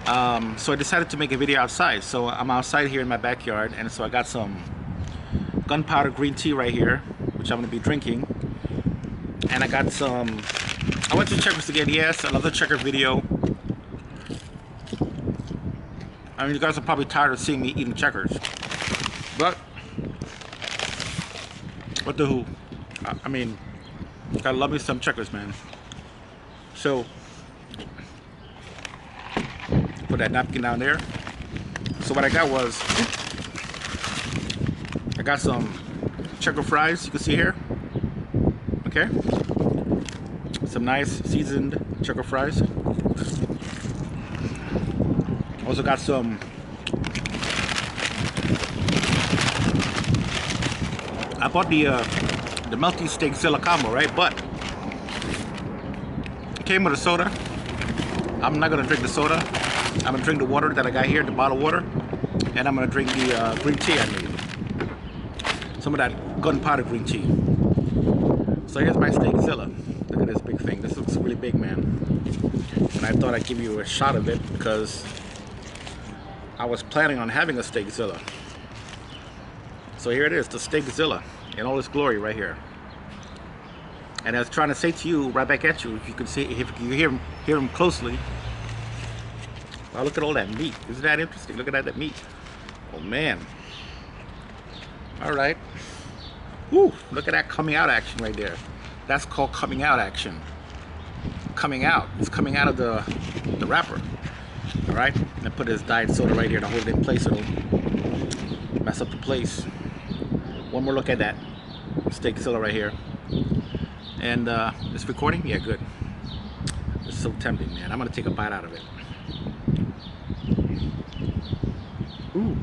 So I decided to make a video outside. So I'm outside here in my backyard, and so I got some gunpowder green tea right here, which I'm going to be drinking. And I got some... I went to Checkers again. Yes, another Checker video. I mean, you guys are probably tired of seeing me eating Checkers. But... what the who? I mean, gotta love me some Checkers, man. So... put that napkin down there. So what I got was... I got some Checker fries, you can see here. Okay? Some nice seasoned Checker fries. Also got some... I bought the Melty Steakzilla combo, right? But it came with a soda. I'm not gonna drink the soda. I'm gonna drink the water that I got here, the bottled water, and I'm gonna drink the green tea I made. Some of that gunpowder green tea. So here's my Steakzilla. Look at this big thing. This looks really big, man. And I thought I'd give you a shot of it because I was planning on having a Steakzilla. So here it is, the Steakzilla in all its glory right here. And I was trying to say to you, right back at you, if you can see, if you hear him closely. Wow, look at all that meat. Isn't that interesting? Look at that meat. Oh man. All right. Woo, look at that coming out action right there. That's called coming out action. Coming out. It's coming out of the wrapper. All right. And I put this diet soda right here to hold it in place so it'll mess up the place. One more look at that Steakzilla right here. And it's recording? Yeah, good. It's so tempting, man. I'm gonna take a bite out of it. Ooh.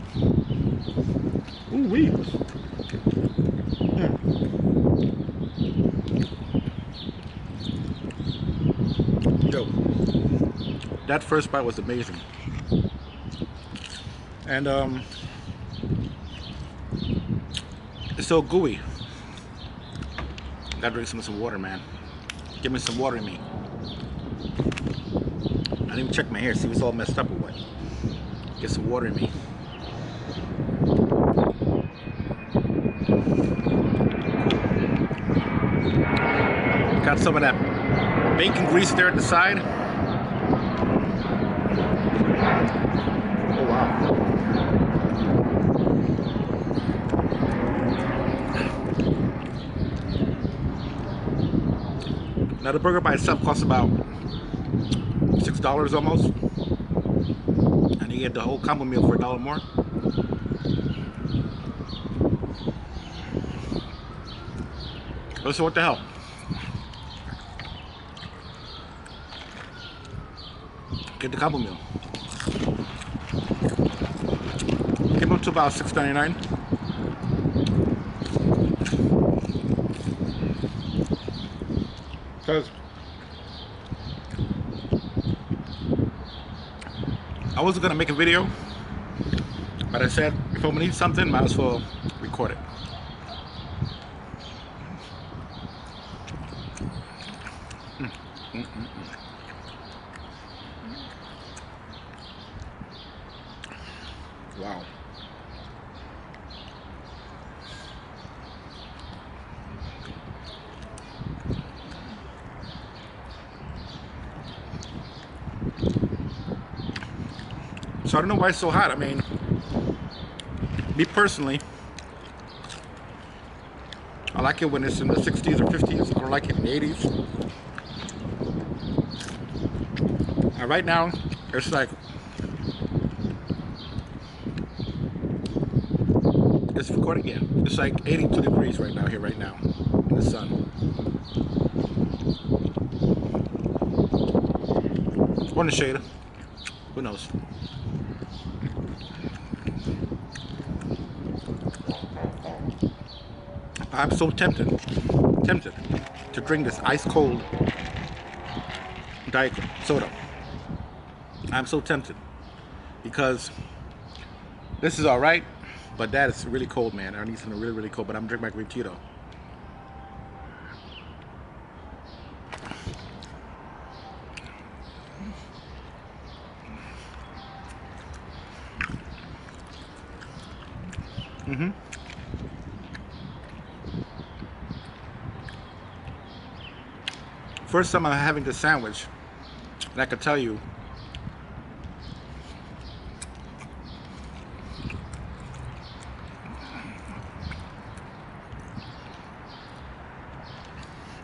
Ooh wee. Yo, that first bite was amazing. And it's so gooey. Gotta drink some water, man. Give me some water in me. I didn't even check my hair, see if it's all messed up or what. Get some water in me. Got some of that bacon grease there at the side. Oh wow. Now the burger by itself costs about $6 almost. And you get the whole combo meal for $1 more. So what the hell? Get the combo meal. Came up to about $6.99. Because I wasn't gonna make a video, but I said if I'm gonna eat something, might as well record it. Wow. So I don't know why it's so hot. I mean, me personally, I like it when it's in the 60s or 50s. I don't like it in the 80s. And right now, it's like, it's recording, yeah. It's like 82 degrees right now, here right now, in the sun. Or in the shade, who knows? I'm so tempted to drink this ice cold diet soda. I'm so tempted because this is all right, but that is really cold, man. I need something really, really cold, but I'm drinking my green tea though. Mm-hmm. First time I'm having this sandwich, and I can tell you,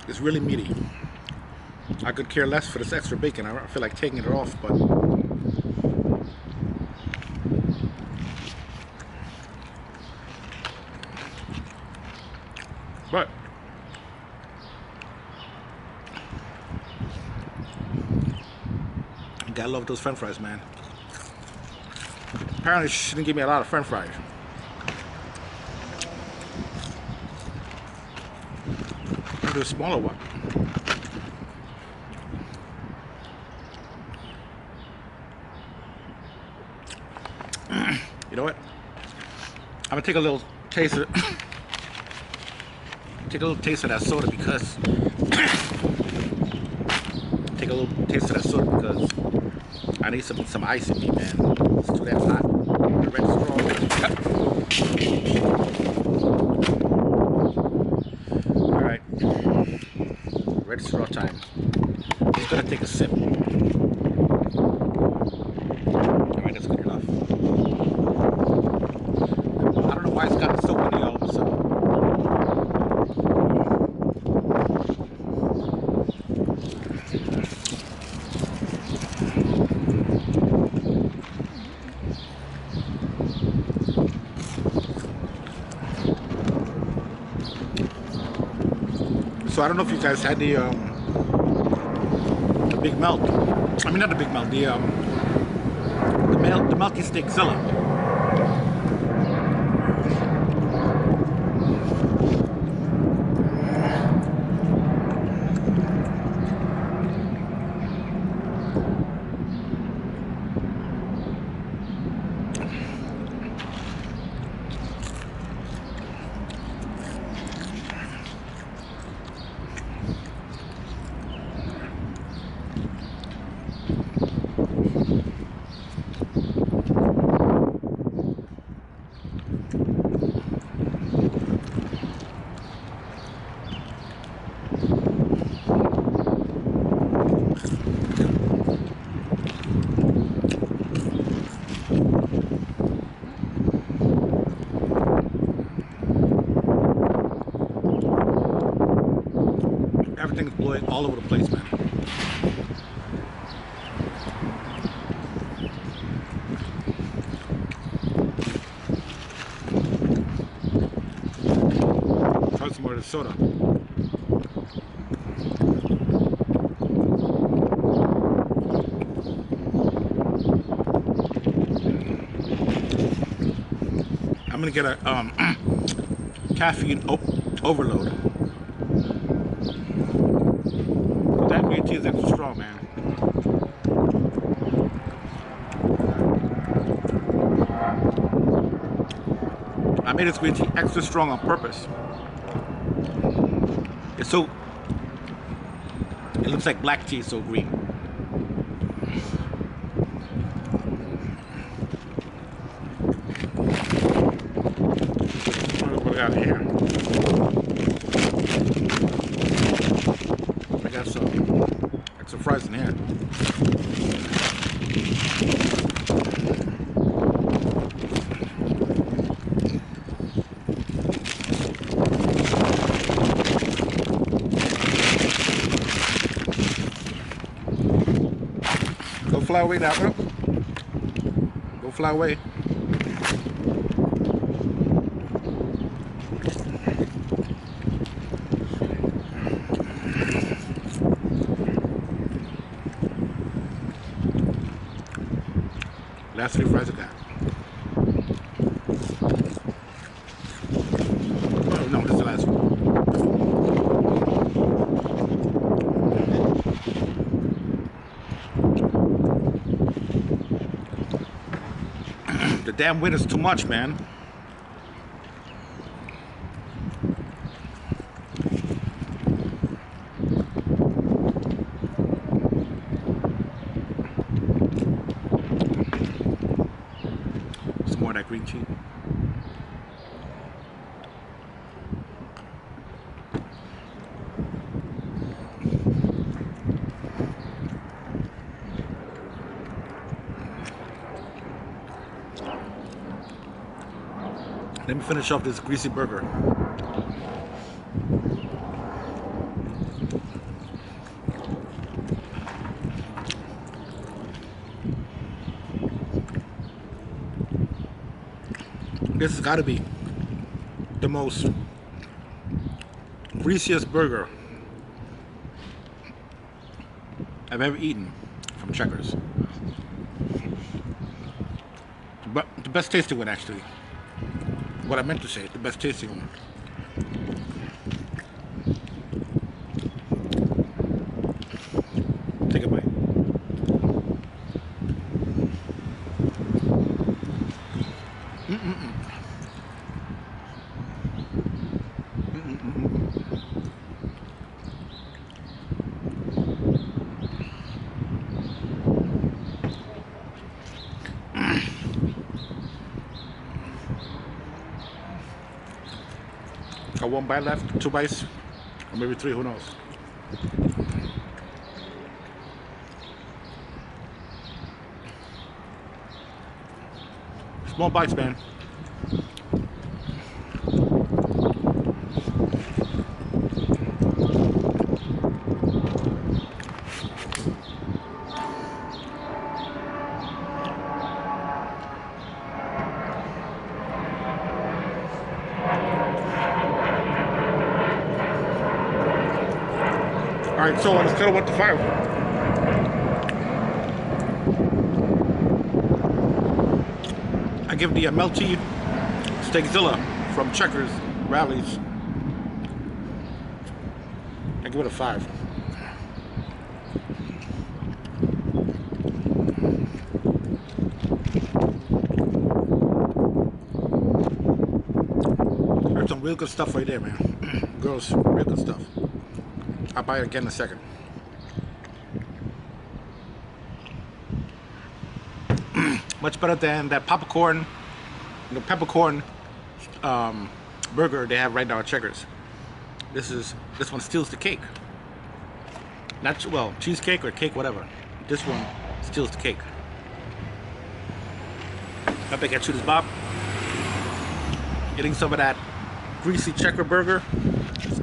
it's really meaty. I could care less for this extra bacon. I feel like taking it off, but you gotta love those French fries, man. Apparently, she didn't give me a lot of French fries. Maybe a smaller one. You know what? I'm gonna take a little taste of take a little taste of that soda because take a little taste of that soda because I need some ice in me, man. It's too damn hot. The red straw. All right, red straw time. Just gonna take a sip. All right, that's good enough. I don't know why it's gotten so windy all of a sudden. So I don't know if you guys had the big melt. I mean, not the big melt. The Melty Steakzilla. Everything's blowing all over the place, man. Try some more of the soda. I'm gonna get a caffeine overload. That green tea is extra strong, man. I made this green tea extra strong on purpose. It looks like black tea, it's so green. What do we got here? I got some extra fries in here. Go fly away now, bro. Go fly away. Last 3 fries I got. Oh, no, this is the last one. The damn wind is too much, man. Some more of that green tea. Let me finish off this greasy burger. This has got to be the most greasiest burger I've ever eaten from Checkers. But the best tasting one, actually. What I meant to say, the best tasting one. Take a bite. Got one bite left, 2 bites, or maybe 3, who knows. Small bites, man. Alright, so on a scale of 1 to 5, I give the Melty Steakzilla from Checkers Rallies, I give it a 5. There's some real good stuff right there, man. Girls, real good stuff. I'll buy it again in a second. Much better than that popcorn, the peppercorn burger they have right now at Checkers. This one steals the cake. Not well, cheesecake or cake, whatever. This one steals the cake. I think I choose this Bob. Getting some of that greasy checker burger,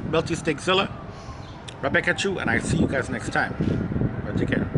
Melty Steakzilla. Right back at you, and I see you guys next time. All right, take care.